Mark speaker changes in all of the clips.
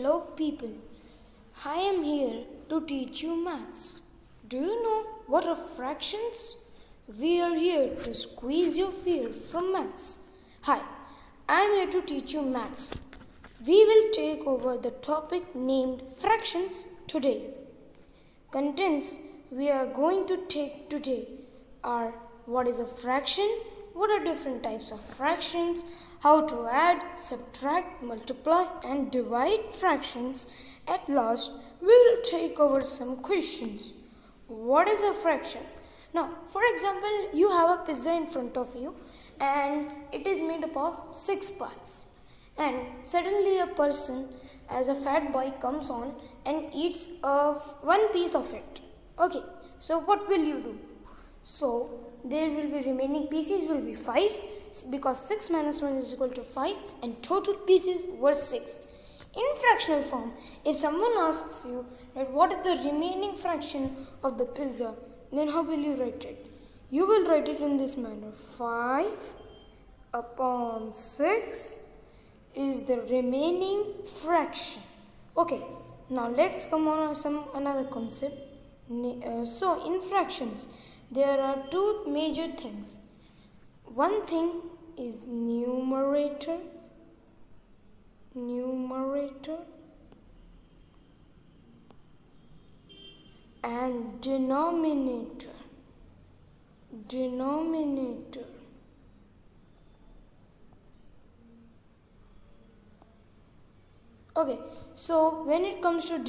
Speaker 1: Hello people, I am here to teach you maths. Do you know what are fractions? We are here to squeeze your fear from maths. Hi, I am here to teach you maths. We will take over the topic named fractions today. Contents we are going to take today are what is a fraction, what are different types of fractions, how to add, subtract, multiply and divide fractions. At last, we will take over some questions. What is a fraction? Now, for example, you have a pizza in front of you and it is made up of 6 parts. And suddenly a person as a fat boy comes on and eats one piece of it. Okay, so what will you do? So there will be remaining pieces will be 5 because 6 minus 1 is equal to 5 and total pieces were 6. In fractional form, if someone asks you that what is the remaining fraction of the pizza, then how will you write it? You will write it in this manner. 5 upon 6 is the remaining fraction. Okay, now let's come on another concept. So in fractions, there are two major things. One thing is numerator and denominator. Okay, so when it comes to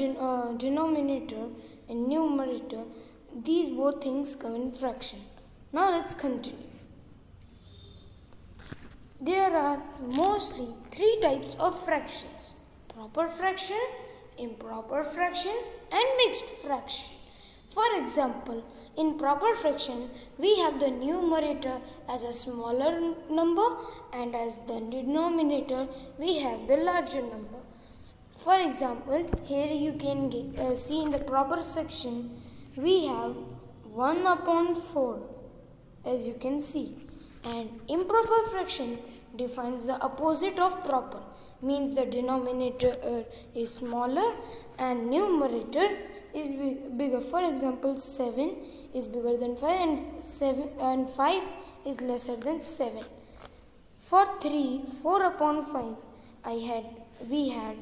Speaker 1: denominator and numerator, these both things come in fraction. Now let's continue. There are mostly 3 types of fractions: proper fraction, improper fraction and mixed fraction. For example, in proper fraction, we have the numerator as a smaller number and as the denominator, we have the larger number. For example, here you can see in the proper section, we have 1 upon 4 as you can see, and improper fraction defines the opposite of proper, means the denominator is smaller and numerator is bigger. For example, 7 is bigger than 5 and 5 is lesser than 7. For 4 upon 5, we had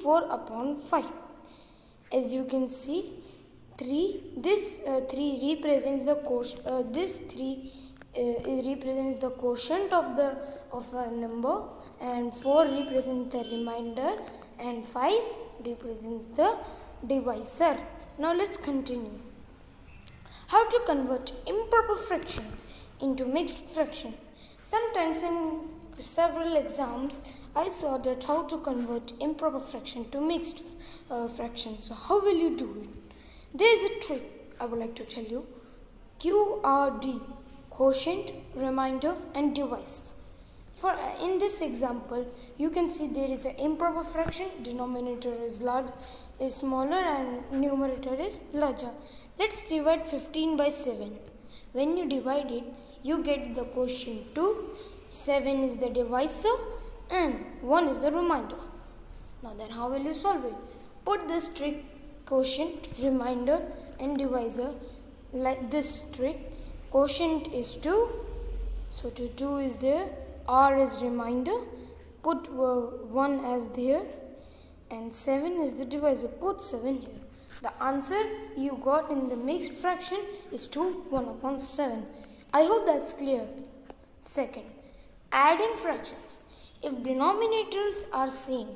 Speaker 1: 4 upon 5. As you can see, 3 represents the quotient. This 3 represents the quotient of a number, and 4 represents the remainder, and 5 represents the divisor. Now let's continue. How to convert improper fraction into mixed fraction? Sometimes in several exams, I saw that how to convert improper fraction to mixed fraction. So how will you do it? There is a trick I would like to tell you. QRD, quotient, remainder and divisor. In this example, you can see there is an improper fraction. Denominator is smaller and numerator is larger. Let's divide 15 by 7. When you divide it, you get the quotient 2. 7 is the divisor and 1 is the remainder. Now then, how will you solve it? Put this trick, quotient, remainder and divisor, like this trick. Quotient is 2, so 2 is there. R is remainder, put 1 as there, and 7 is the divisor, put 7 here. The answer you got in the mixed fraction is 1 upon 7. I hope that's clear. Second, adding fractions. If denominators are same,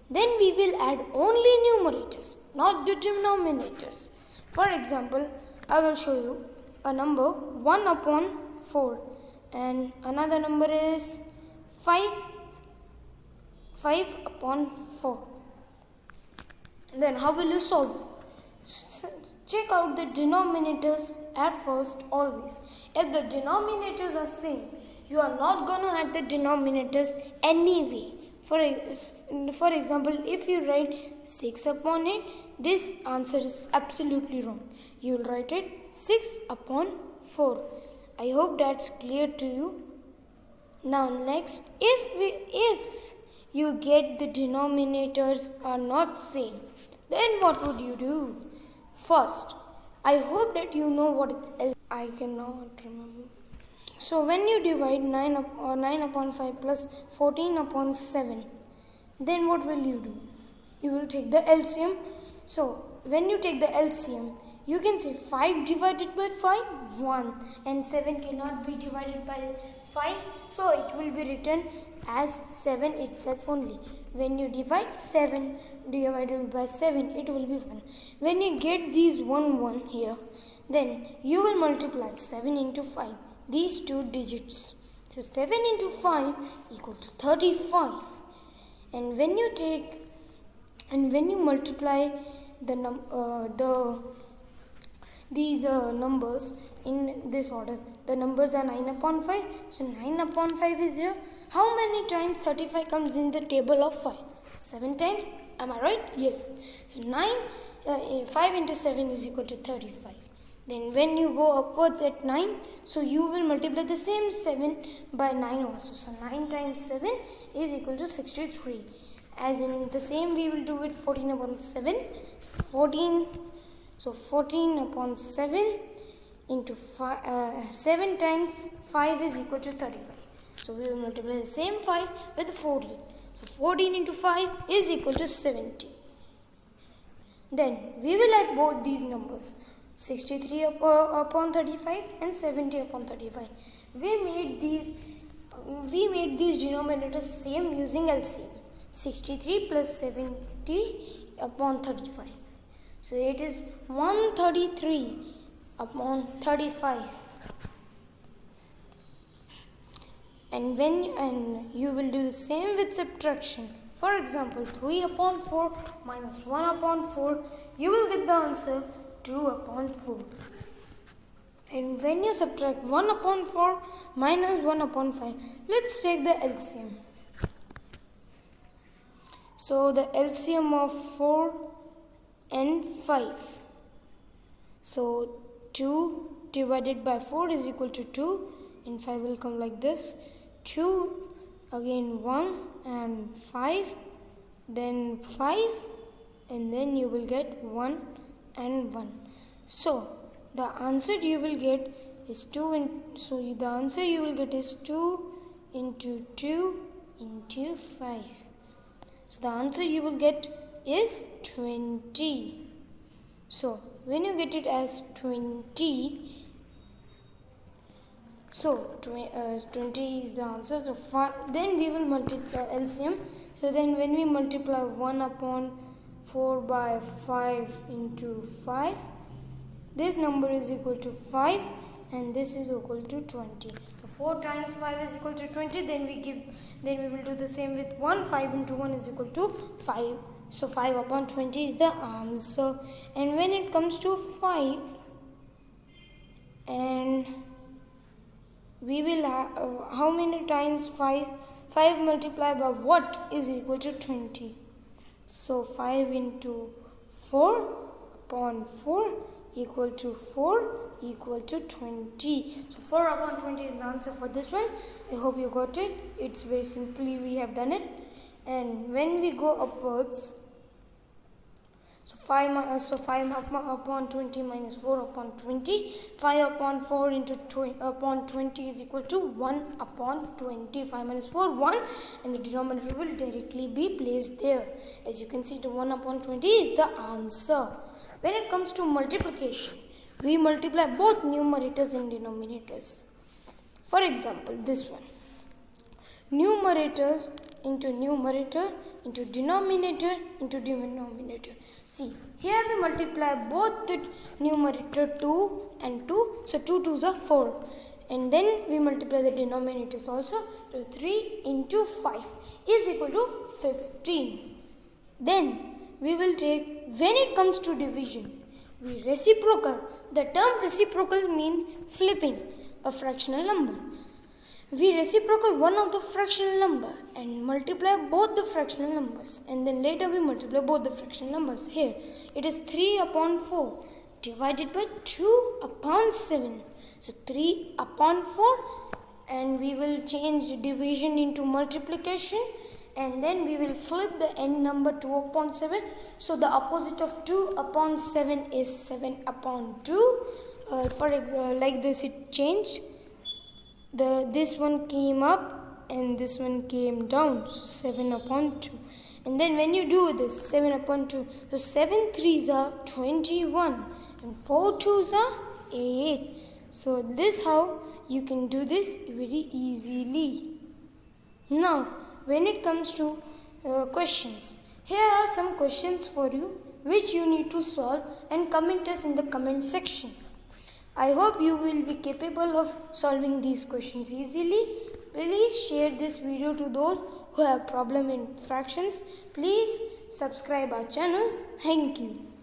Speaker 1: then we will add only numerators, not the denominators. For example, I will show you a number 1 upon 4 and another number is 5 upon 4. Then how will you solve it? Check out the denominators at first always. If the denominators are same, you are not going to add the denominators anyway. For example, if you write 6 upon 8, this answer is absolutely wrong. You will write it 6 upon 4. I hope that's clear to you. Now next, if you get the denominators are not same. Then what would you do? First, I hope that you know what is I cannot remember. So when you divide 9 upon 5 plus 14 upon 7, then what will you do? You will take the LCM. So when you take the LCM, you can say 5 divided by 5, 1, and 7 cannot be divided by 5, so it will be written as 7 itself only. When you divide 7 divided by 7, it will be 1. When you get these 1 here, then you will multiply 7 into 5, these two digits. So 7 into 5 equal to 35. And when you multiply these numbers in this order, the numbers are 9 upon 5. So 9 upon 5 is here. How many times 35 comes in the table of 5? 7 times. Am I right? Yes. So 5 into 7 is equal to 35. Then when you go upwards at 9, so you will multiply the same 7 by 9 also. So 9 times 7 is equal to 63. As in the same we will do it 14 upon 7. 14 upon 7 into 7 times 5 is equal to 35. So we will multiply the same 5 with 14. So 14 into 5 is equal to 70. Then we will add both these numbers, 63 upon 35 and 70 upon 35. We made these denominators same using LCM. 63 plus 70 upon 35. So it is 133 upon 35. And you will do the same with subtraction. For example, 3 upon 4 minus 1 upon 4, you will get the answer 2 upon 4. And when you subtract 1 upon 4 minus 1 upon 5, let's take the LCM. So the LCM of 4 and 5. So 2 divided by 4 is equal to 2, and 5 will come like this. 2, again 1 and 5, then 5, and then you will get 1 and 1. So the answer you will get is 2 into 2 into 5. So the answer you will get is 20. So when you get it as 20, so 20 is the answer. So then we will multiply LCM. So then when we multiply 1 upon 4 by 5 into 5, this number is equal to 5 and this is equal to 20. So 4 times 5 is equal to 20. Then we will do the same with 1. 5 into 1 is equal to 5. So 5 upon 20 is the answer. And when it comes to 5, and we will have how many times 5 multiplied by what is equal to 20. So 5 into 4 upon 4 equal to 4 equal to 20. So 4 upon 20 is the answer for this one. I hope you got it. It's very simply we have done it. And when we go upwards, so 5 upon 20 minus 4 upon 20. 5 upon 4 upon 20 is equal to 1 upon 20. 5 minus 4, 1, and the denominator will directly be placed there. As you can see, the 1 upon 20 is the answer. When it comes to multiplication, we multiply both numerators and denominators. For example, this one. Numerators into numerator into denominator into denominator. See, here we multiply both the numerator 2 and 2. So 2 2s are 4. And then we multiply the denominators also. So 3 into 5 is equal to 15. Then we will take, when it comes to division, we reciprocal. The term reciprocal means flipping a fractional number. We reciprocal one of the fractional number and multiply both the fractional numbers, and then later we multiply both the fractional numbers. Here it is 3 upon 4 divided by 2 upon 7. So 3 upon 4, and we will change division into multiplication. and then we will flip the end number 2 upon 7. So the opposite of 2 upon 7 is 7 upon 2. Like this it changed. This one came up and this one came down. So 7 upon 2. And then when you do this 7 upon 2, so 7 3s are 21 and 4 2s are 8. So this how you can do this very easily. Now when it comes to questions, here are some questions for you which you need to solve and comment us in the comment section. I hope you will be capable of solving these questions easily. Please share this video to those who have problem in fractions. Please subscribe our channel. Thank you.